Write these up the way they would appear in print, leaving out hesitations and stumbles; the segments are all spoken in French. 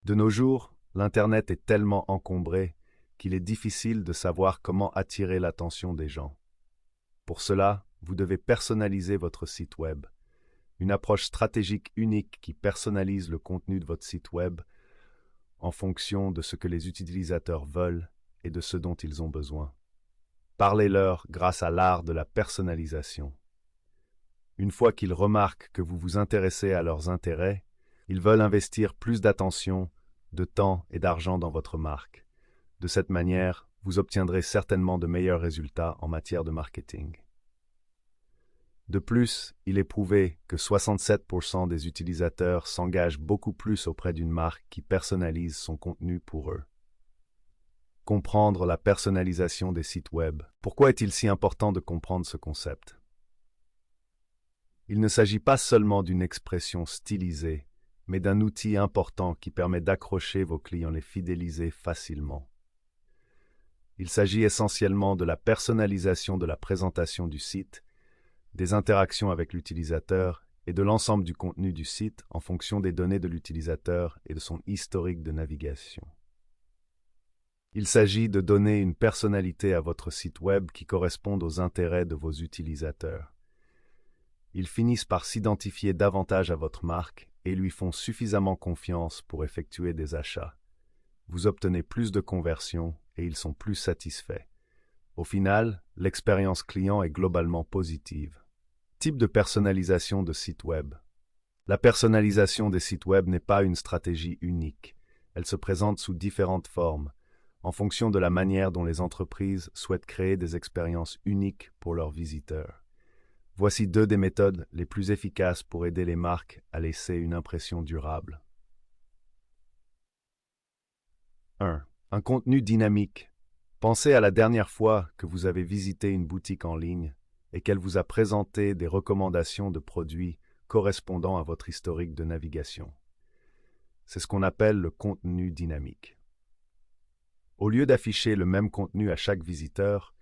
De nos jours, l'Internet est tellement encombré qu'il est difficile de savoir comment attirer l'attention des gens. Pour cela, vous devez personnaliser votre site web. Une approche stratégique unique qui personnalise le contenu de votre site web en fonction de ce que les utilisateurs veulent et de ce dont ils ont besoin. Parlez-leur grâce à l'art de la personnalisation. Une fois qu'ils remarquent que vous vous intéressez à leurs intérêts, ils veulent investir plus d'attention, de temps et d'argent dans votre marque. De cette manière, vous obtiendrez certainement de meilleurs résultats en matière de marketing. De plus, il est prouvé que 67% des utilisateurs s'engagent beaucoup plus auprès d'une marque qui personnalise son contenu pour eux. Comprendre la personnalisation des sites web. Pourquoi est-il si important de comprendre ce concept? Il ne s'agit pas seulement d'une expression stylisée, mais d'un outil important qui permet d'accrocher vos clients et les fidéliser facilement. Il s'agit essentiellement de la personnalisation de la présentation du site, des interactions avec l'utilisateur et de l'ensemble du contenu du site en fonction des données de l'utilisateur et de son historique de navigation. Il s'agit de donner une personnalité à votre site web qui corresponde aux intérêts de vos utilisateurs. Ils finissent par s'identifier davantage à votre marque et lui font suffisamment confiance pour effectuer des achats. Vous obtenez plus de conversions et ils sont plus satisfaits. Au final, l'expérience client est globalement positive. Type de personnalisation de site web. La personnalisation des sites web n'est pas une stratégie unique. Elle se présente sous différentes formes, en fonction de la manière dont les entreprises souhaitent créer des expériences uniques pour leurs visiteurs. Voici deux des méthodes les plus efficaces pour aider les marques à laisser une impression durable. 1. Un contenu dynamique. Pensez à la dernière fois que vous avez visité une boutique en ligne et qu'elle vous a présenté des recommandations de produits correspondant à votre historique de navigation. C'est ce qu'on appelle le contenu dynamique. Au lieu d'afficher le même contenu à chaque visiteur,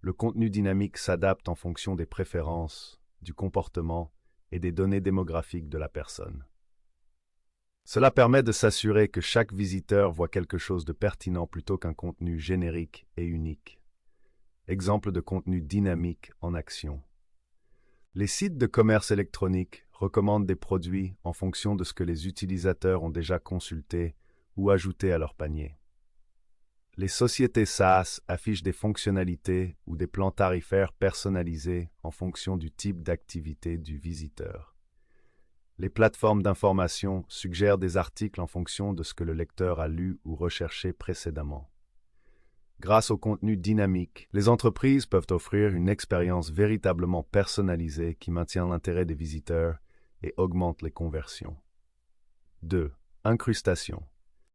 le contenu dynamique s'adapte en fonction des préférences, du comportement et des données démographiques de la personne. Cela permet de s'assurer que chaque visiteur voit quelque chose de pertinent plutôt qu'un contenu générique et unique. Exemple de contenu dynamique en action. Les sites de commerce électronique recommandent des produits en fonction de ce que les utilisateurs ont déjà consulté ou ajouté à leur panier. Les sociétés SaaS affichent des fonctionnalités ou des plans tarifaires personnalisés en fonction du type d'activité du visiteur. Les plateformes d'information suggèrent des articles en fonction de ce que le lecteur a lu ou recherché précédemment. Grâce au contenu dynamique, les entreprises peuvent offrir une expérience véritablement personnalisée qui maintient l'intérêt des visiteurs et augmente les conversions. 2. Incrustation.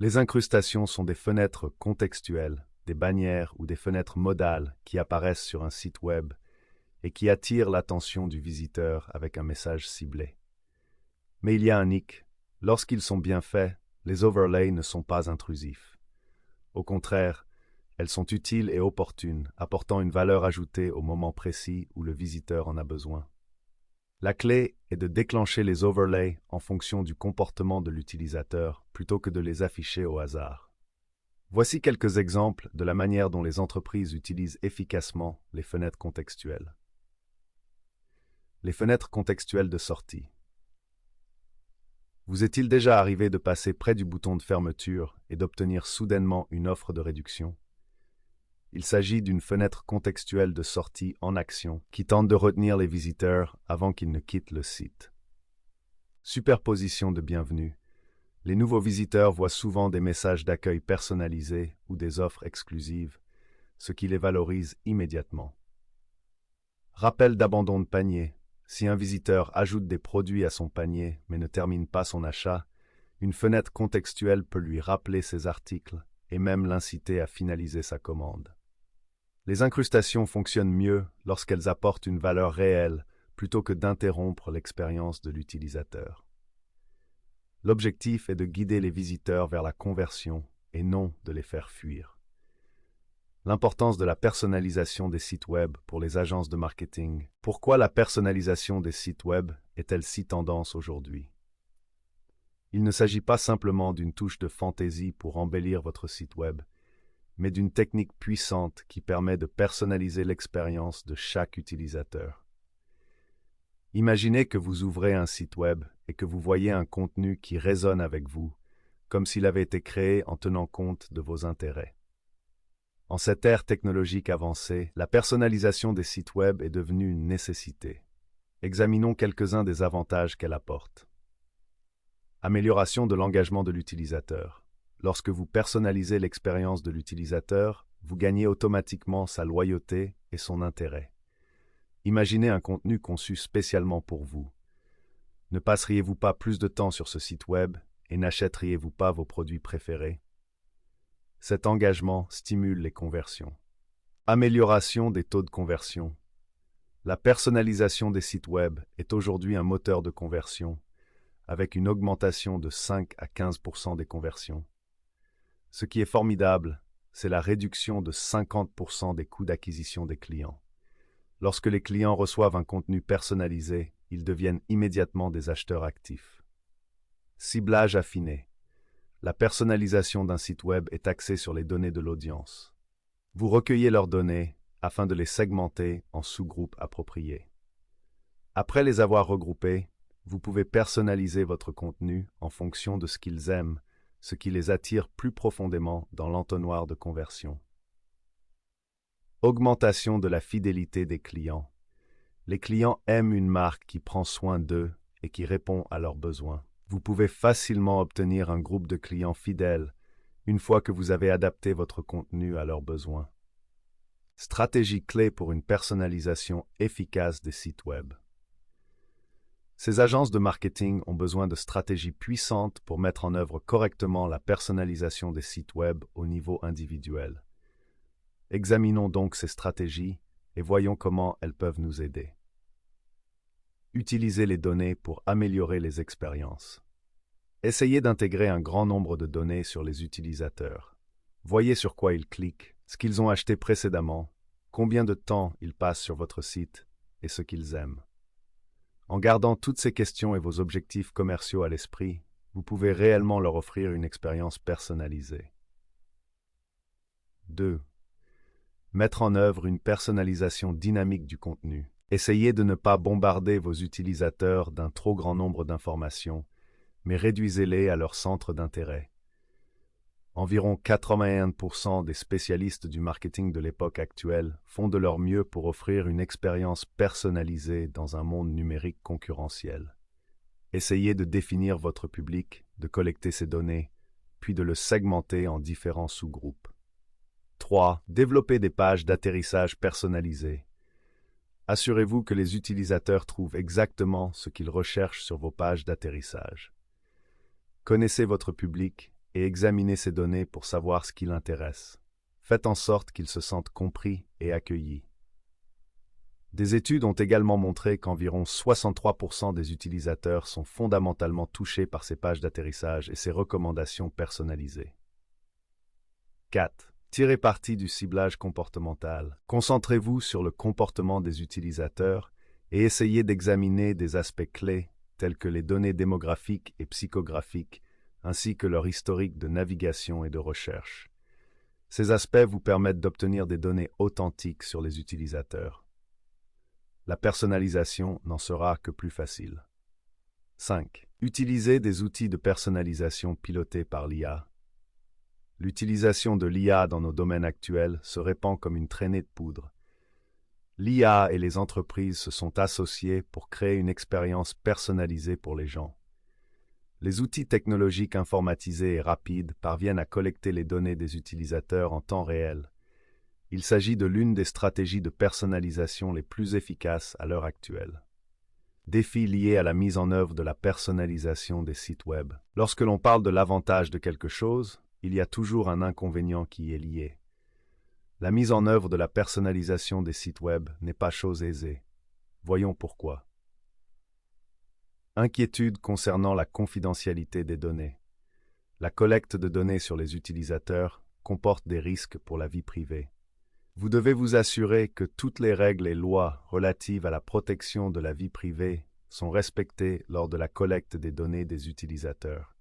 Les incrustations sont des fenêtres contextuelles, des bannières ou des fenêtres modales qui apparaissent sur un site web et qui attirent l'attention du visiteur avec un message ciblé. Mais il y a un hic. Lorsqu'ils sont bien faits, les overlays ne sont pas intrusifs. Au contraire, elles sont utiles et opportunes, apportant une valeur ajoutée au moment précis où le visiteur en a besoin. La clé est de déclencher les overlays en fonction du comportement de l'utilisateur plutôt que de les afficher au hasard. Voici quelques exemples de la manière dont les entreprises utilisent efficacement les fenêtres contextuelles. Les fenêtres contextuelles de sortie. Vous est-il déjà arrivé de passer près du bouton de fermeture et d'obtenir soudainement une offre de réduction? Il s'agit d'une fenêtre contextuelle de sortie en action qui tente de retenir les visiteurs avant qu'ils ne quittent le site. Superposition de bienvenue. Les nouveaux visiteurs voient souvent des messages d'accueil personnalisés ou des offres exclusives, ce qui les valorise immédiatement. Rappel d'abandon de panier. Si un visiteur ajoute des produits à son panier mais ne termine pas son achat, une fenêtre contextuelle peut lui rappeler ses articles et même l'inciter à finaliser sa commande. Les incrustations fonctionnent mieux lorsqu'elles apportent une valeur réelle plutôt que d'interrompre l'expérience de l'utilisateur. L'objectif est de guider les visiteurs vers la conversion et non de les faire fuir. L'importance de la personnalisation des sites web pour les agences de marketing. Pourquoi la personnalisation des sites web est-elle si tendance aujourd'hui? Il ne s'agit pas simplement d'une touche de fantaisie pour embellir votre site web, mais d'une technique puissante qui permet de personnaliser l'expérience de chaque utilisateur. Imaginez que vous ouvrez un site web et que vous voyez un contenu qui résonne avec vous, comme s'il avait été créé en tenant compte de vos intérêts. En cette ère technologique avancée, la personnalisation des sites web est devenue une nécessité. Examinons quelques-uns des avantages qu'elle apporte. Amélioration de l'engagement de l'utilisateur. Lorsque vous personnalisez l'expérience de l'utilisateur, vous gagnez automatiquement sa loyauté et son intérêt. Imaginez un contenu conçu spécialement pour vous. Ne passeriez-vous pas plus de temps sur ce site web et n'achèteriez-vous pas vos produits préférés? Cet engagement stimule les conversions. Amélioration des taux de conversion. La personnalisation des sites web est aujourd'hui un moteur de conversion, avec une augmentation de 5 à 15% des conversions. Ce qui est formidable, c'est la réduction de 50% des coûts d'acquisition des clients. Lorsque les clients reçoivent un contenu personnalisé, ils deviennent immédiatement des acheteurs actifs. Ciblage affiné. La personnalisation d'un site web est axée sur les données de l'audience. Vous recueillez leurs données afin de les segmenter en sous-groupes appropriés. Après les avoir regroupés, vous pouvez personnaliser votre contenu en fonction de ce qu'ils aiment, ce qui les attire plus profondément dans l'entonnoir de conversion. Augmentation de la fidélité des clients. Les clients aiment une marque qui prend soin d'eux et qui répond à leurs besoins. Vous pouvez facilement obtenir un groupe de clients fidèles une fois que vous avez adapté votre contenu à leurs besoins. Stratégie clé pour une personnalisation efficace des sites web. Ces agences de marketing ont besoin de stratégies puissantes pour mettre en œuvre correctement la personnalisation des sites web au niveau individuel. Examinons donc ces stratégies et voyons comment elles peuvent nous aider. Utilisez les données pour améliorer les expériences. Essayez d'intégrer un grand nombre de données sur les utilisateurs. Voyez sur quoi ils cliquent, ce qu'ils ont acheté précédemment, combien de temps ils passent sur votre site et ce qu'ils aiment. En gardant toutes ces questions et vos objectifs commerciaux à l'esprit, vous pouvez réellement leur offrir une expérience personnalisée. 2. Mettre en œuvre une personnalisation dynamique du contenu. Essayez de ne pas bombarder vos utilisateurs d'un trop grand nombre d'informations, mais réduisez-les à leur centre d'intérêt. Environ 81% des spécialistes du marketing de l'époque actuelle font de leur mieux pour offrir une expérience personnalisée dans un monde numérique concurrentiel. Essayez de définir votre public, de collecter ces données, puis de le segmenter en différents sous-groupes. 3. Développez des pages d'atterrissage personnalisées. Assurez-vous que les utilisateurs trouvent exactement ce qu'ils recherchent sur vos pages d'atterrissage. Connaissez votre public et examinez ces données pour savoir ce qui l'intéresse. Faites en sorte qu'ils se sentent compris et accueillis. Des études ont également montré qu'environ 63% des utilisateurs sont fondamentalement touchés par ces pages d'atterrissage et ces recommandations personnalisées. 4. Tirez parti du ciblage comportemental. Concentrez-vous sur le comportement des utilisateurs et essayez d'examiner des aspects clés tels que les données démographiques et psychographiques, ainsi que leur historique de navigation et de recherche. Ces aspects vous permettent d'obtenir des données authentiques sur les utilisateurs. La personnalisation n'en sera que plus facile. 5. Utilisez des outils de personnalisation pilotés par l'IA. L'utilisation de l'IA dans nos domaines actuels se répand comme une traînée de poudre. L'IA et les entreprises se sont associées pour créer une expérience personnalisée pour les gens. Les outils technologiques informatisés et rapides parviennent à collecter les données des utilisateurs en temps réel. Il s'agit de l'une des stratégies de personnalisation les plus efficaces à l'heure actuelle. Défis liés à la mise en œuvre de la personnalisation des sites web. Lorsque l'on parle de l'avantage de quelque chose, il y a toujours un inconvénient qui y est lié. La mise en œuvre de la personnalisation des sites web n'est pas chose aisée. Voyons pourquoi. Inquiétude concernant la confidentialité des données. La collecte de données sur les utilisateurs comporte des risques pour la vie privée. Vous devez vous assurer que toutes les règles et lois relatives à la protection de la vie privée sont respectées lors de la collecte des données des utilisateurs.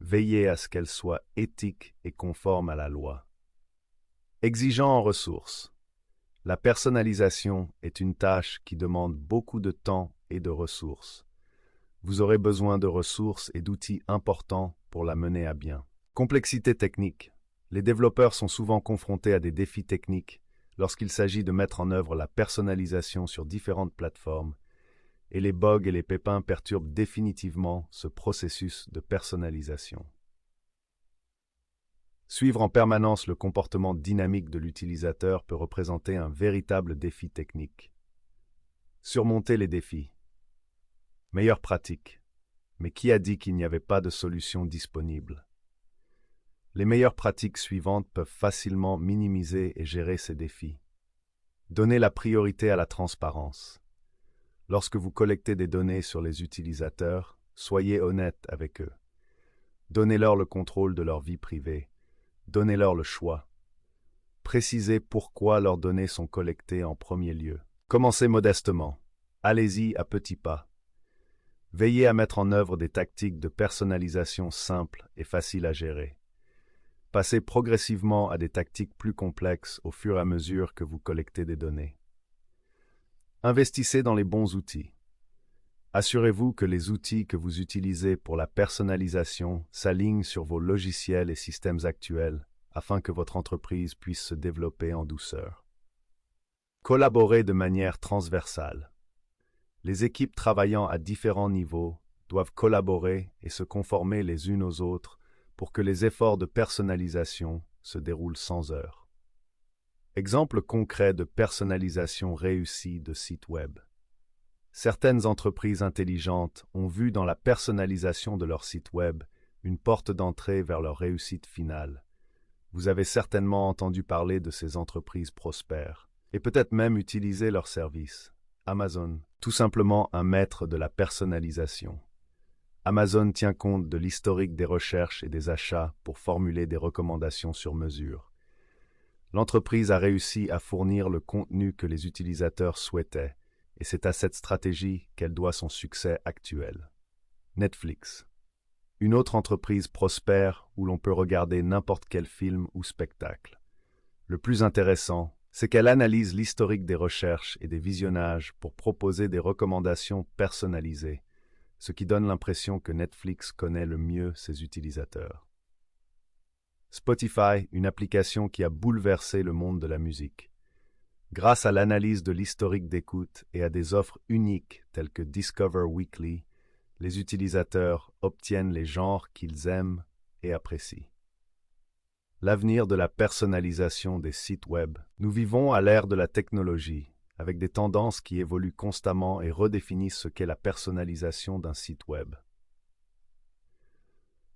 Veillez à ce qu'elle soit éthique et conforme à la loi. Exigeant en ressources. La personnalisation est une tâche qui demande beaucoup de temps et de ressources. Vous aurez besoin de ressources et d'outils importants pour la mener à bien. Complexité technique. Les développeurs sont souvent confrontés à des défis techniques lorsqu'il s'agit de mettre en œuvre la personnalisation sur différentes plateformes, et les bugs et les pépins perturbent définitivement ce processus de personnalisation. Suivre en permanence le comportement dynamique de l'utilisateur peut représenter un véritable défi technique. Surmonter les défis. Meilleure pratique. Mais qui a dit qu'il n'y avait pas de solution disponible? Les meilleures pratiques suivantes peuvent facilement minimiser et gérer ces défis. Donnez la priorité à la transparence. Lorsque vous collectez des données sur les utilisateurs, soyez honnête avec eux. Donnez-leur le contrôle de leur vie privée. Donnez-leur le choix. Précisez pourquoi leurs données sont collectées en premier lieu. Commencez modestement. Allez-y à petits pas. Veillez à mettre en œuvre des tactiques de personnalisation simples et faciles à gérer. Passez progressivement à des tactiques plus complexes au fur et à mesure que vous collectez des données. Investissez dans les bons outils. Assurez-vous que les outils que vous utilisez pour la personnalisation s'alignent sur vos logiciels et systèmes actuels afin que votre entreprise puisse se développer en douceur. Collaborez de manière transversale. Les équipes travaillant à différents niveaux doivent collaborer et se conformer les unes aux autres pour que les efforts de personnalisation se déroulent sans heurts. Exemple concret de personnalisation réussie de sites web. Certaines entreprises intelligentes ont vu dans la personnalisation de leur site web une porte d'entrée vers leur réussite finale. Vous avez certainement entendu parler de ces entreprises prospères, et peut-être même utilisé leurs services. Amazon, tout simplement un maître de la personnalisation. Amazon tient compte de l'historique des recherches et des achats pour formuler des recommandations sur mesure. L'entreprise a réussi à fournir le contenu que les utilisateurs souhaitaient, et c'est à cette stratégie qu'elle doit son succès actuel. Netflix. Une autre entreprise prospère où l'on peut regarder n'importe quel film ou spectacle. Le plus intéressant, c'est qu'elle analyse l'historique des recherches et des visionnages pour proposer des recommandations personnalisées, ce qui donne l'impression que Netflix connaît le mieux ses utilisateurs. Spotify, une application qui a bouleversé le monde de la musique. Grâce à l'analyse de l'historique d'écoute et à des offres uniques telles que Discover Weekly, les utilisateurs obtiennent les genres qu'ils aiment et apprécient. L'avenir de la personnalisation des sites web. Nous vivons à l'ère de la technologie, avec des tendances qui évoluent constamment et redéfinissent ce qu'est la personnalisation d'un site web.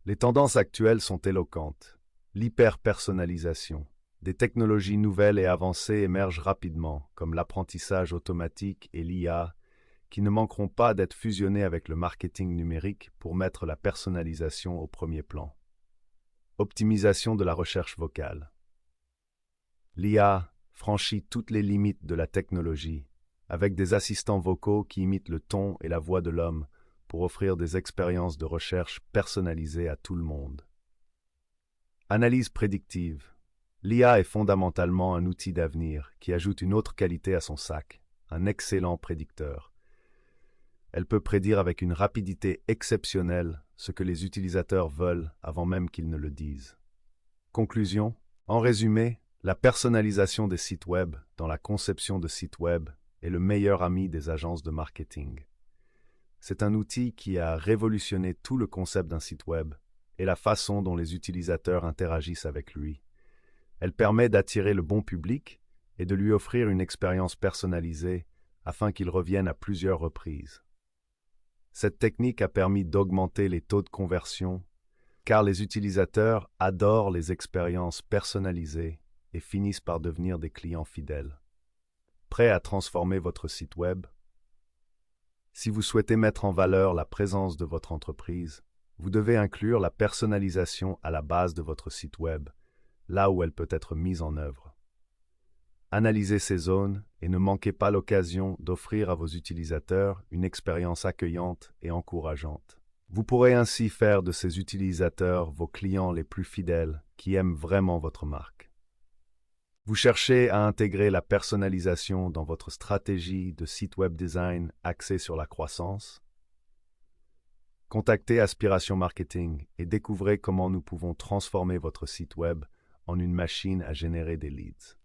Les tendances actuelles sont éloquentes. L'hyper-personnalisation. Des technologies nouvelles et avancées émergent rapidement, comme l'apprentissage automatique et l'IA, qui ne manqueront pas d'être fusionnées avec le marketing numérique pour mettre la personnalisation au premier plan. Optimisation de la recherche vocale. L'IA franchit toutes les limites de la technologie, avec des assistants vocaux qui imitent le ton et la voix de l'homme pour offrir des expériences de recherche personnalisées à tout le monde. Analyse prédictive. L'IA est fondamentalement un outil d'avenir qui ajoute une autre qualité à son sac, un excellent prédicteur. Elle peut prédire avec une rapidité exceptionnelle ce que les utilisateurs veulent avant même qu'ils ne le disent. Conclusion. En résumé, la personnalisation des sites web dans la conception de sites web est le meilleur ami des agences de marketing. C'est un outil qui a révolutionné tout le concept d'un site web et la façon dont les utilisateurs interagissent avec lui. Elle permet d'attirer le bon public et de lui offrir une expérience personnalisée afin qu'il revienne à plusieurs reprises. Cette technique a permis d'augmenter les taux de conversion car les utilisateurs adorent les expériences personnalisées et finissent par devenir des clients fidèles. Prêt à transformer votre site web? Si vous souhaitez mettre en valeur la présence de votre entreprise, vous devez inclure la personnalisation à la base de votre site web, là où elle peut être mise en œuvre. Analysez ces zones et ne manquez pas l'occasion d'offrir à vos utilisateurs une expérience accueillante et encourageante. Vous pourrez ainsi faire de ces utilisateurs vos clients les plus fidèles qui aiment vraiment votre marque. Vous cherchez à intégrer la personnalisation dans votre stratégie de site web design axée sur la croissance? Contactez Aspiration Marketing et découvrez comment nous pouvons transformer votre site web en une machine à générer des leads.